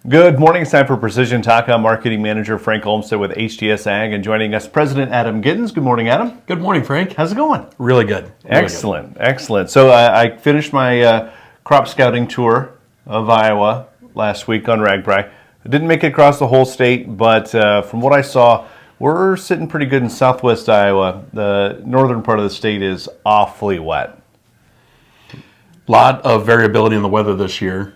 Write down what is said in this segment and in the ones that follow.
Good morning. It's time for Precision Talk. I'm Marketing Manager Frank Olmsted with HTS Ag, and joining us, President Adam Giddens. Good morning, Adam. Good morning, Frank. How's it going? Really good. Excellent, excellent. So I finished my crop scouting tour of Iowa last week on RAGBRAI. I didn't make it across the whole state, but from what I saw, we're sitting pretty good in southwest Iowa. The northern part of the state is awfully wet. A lot of variability in the weather this year.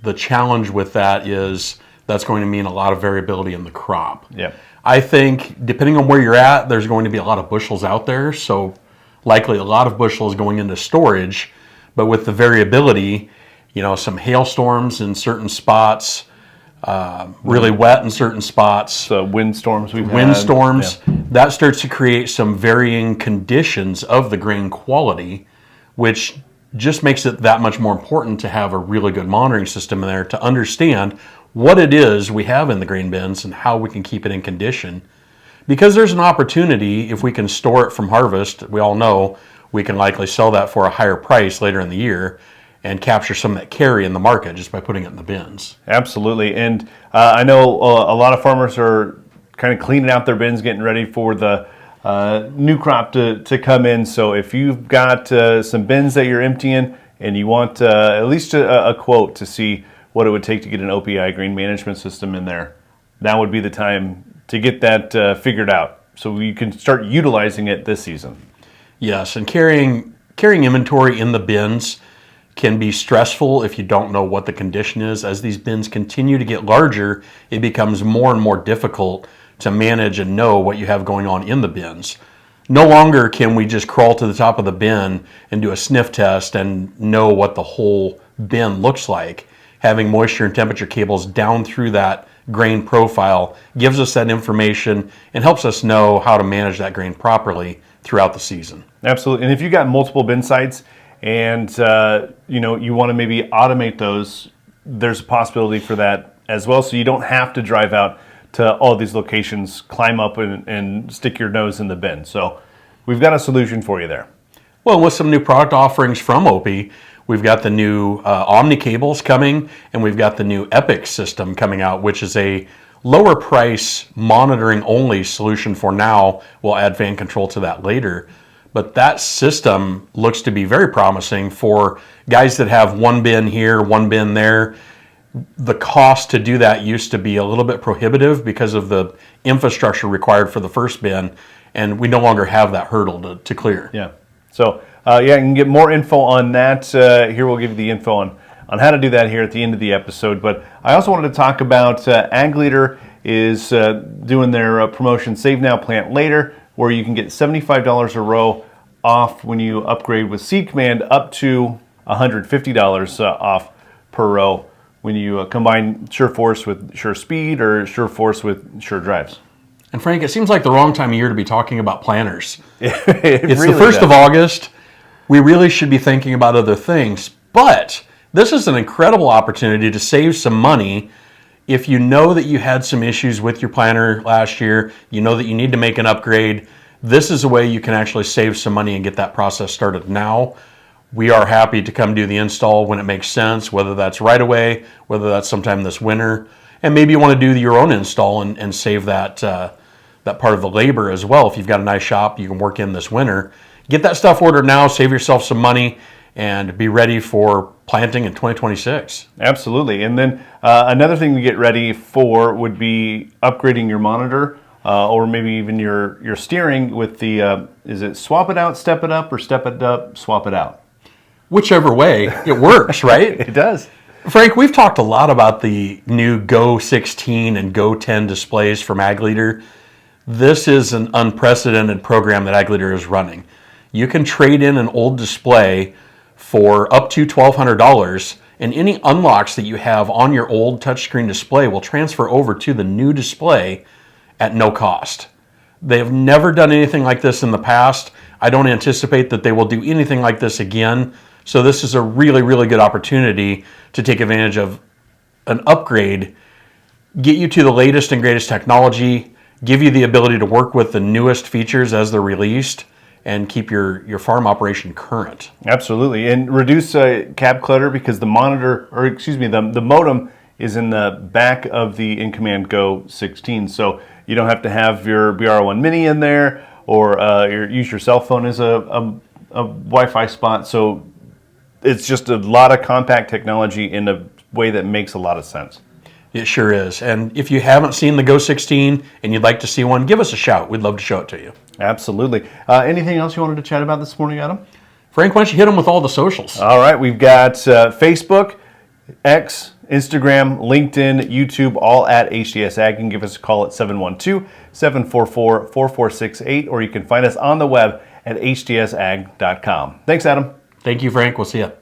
The challenge with that is that's going to mean a lot of variability in the crop. Yeah. I think depending on where you're at, there's going to be a lot of bushels out there. So likely a lot of bushels going into storage. But with the variability, some hailstorms in certain spots, really wet in certain spots. So windstorms we've had. Windstorms, that starts to create some varying conditions of the grain quality, which just makes it that much more important to have a really good monitoring system in there to understand what it is we have in the grain bins and how we can keep it in condition. Because there's an opportunity, if we can store it from harvest, we all know we can likely sell that for a higher price later in the year and capture some of that carry in the market just by putting it in the bins. Absolutely. And I know a lot of farmers are kind of cleaning out their bins, getting ready for the new crop to come in. So if you've got some bins that you're emptying and you want at least a quote to see what it would take to get an OPI grain management system in there, now would be the time to get that figured out so you can start utilizing it this season. Yes, and carrying inventory in the bins can be stressful if you don't know what the condition is. As these bins continue to get larger, it becomes more and more difficult to manage and know what you have going on in the bins. No longer can we just crawl to the top of the bin and do a sniff test and know what the whole bin looks like. Having moisture and temperature cables down through that grain profile gives us that information and helps us know how to manage that grain properly throughout the season. Absolutely. And if you've got multiple bin sites and you want to maybe automate those, there's a possibility for that as well, so you don't have to drive out to all these locations, climb up and stick your nose in the bin. So we've got a solution for you there. Well, with some new product offerings from OPI, we've got the new Omni cables coming, and we've got the new Epic system coming out, which is a lower price monitoring only solution for now. We'll add fan control to that later. But that system looks to be very promising for guys that have one bin here, one bin there. The cost to do that used to be a little bit prohibitive because of the infrastructure required for the first bin, and we no longer have that hurdle to clear. Yeah. So, you can get more info on that. Here we'll give you the info on how to do that here at the end of the episode. But I also wanted to talk about Ag Leader is doing their promotion Save Now, Plant Later, where you can get $75 a row off when you upgrade with Seed Command, up to $150 off per row when you combine SureForce with SureSpeed or SureForce with SureDrives. And Frank, it seems like the wrong time of year to be talking about planters. It's really the 1st of August. We really should be thinking about other things. But this is an incredible opportunity to save some money. If you know that you had some issues with your planter last year, you know that you need to make an upgrade, this is a way you can actually save some money and get that process started now. We are happy to come do the install when it makes sense, whether that's right away, whether that's sometime this winter. And maybe you want to do your own install and save that part of the labor as well. If you've got a nice shop you can work in this winter, get that stuff ordered now, save yourself some money, and be ready for planting in 2026. Absolutely. And then another thing to get ready for would be upgrading your monitor or maybe even your steering with the, is it swap it out, step it up, or step it up, swap it out? Whichever way, it works, right? It does. Frank, we've talked a lot about the new Go 16 and Go 10 displays from Ag Leader. This is an unprecedented program that Ag Leader is running. You can trade in an old display for up to $1,200, and any unlocks that you have on your old touchscreen display will transfer over to the new display at no cost. They have never done anything like this in the past. I don't anticipate that they will do anything like this again. So this is a really, really good opportunity to take advantage of an upgrade, get you to the latest and greatest technology, give you the ability to work with the newest features as they're released, and keep your farm operation current. Absolutely, and reduce cab clutter because the modem is in the back of the In Command Go 16. So you don't have to have your BR1 Mini in there, or use your cell phone as a Wi-Fi spot. So it's just a lot of compact technology in a way that makes a lot of sense. It sure is. And if you haven't seen the Go 16 and you'd like to see one, give us a shout. We'd love to show it to you. Absolutely. Anything else you wanted to chat about this morning, Adam? Frank, why don't you hit them with all the socials? All right, we've got Facebook, X, Instagram, LinkedIn, YouTube, all at HDS Ag. You can give us a call at 712-744-4468, or you can find us on the web at hdsag.com. Thanks, Adam. Thank you, Frank. We'll see you.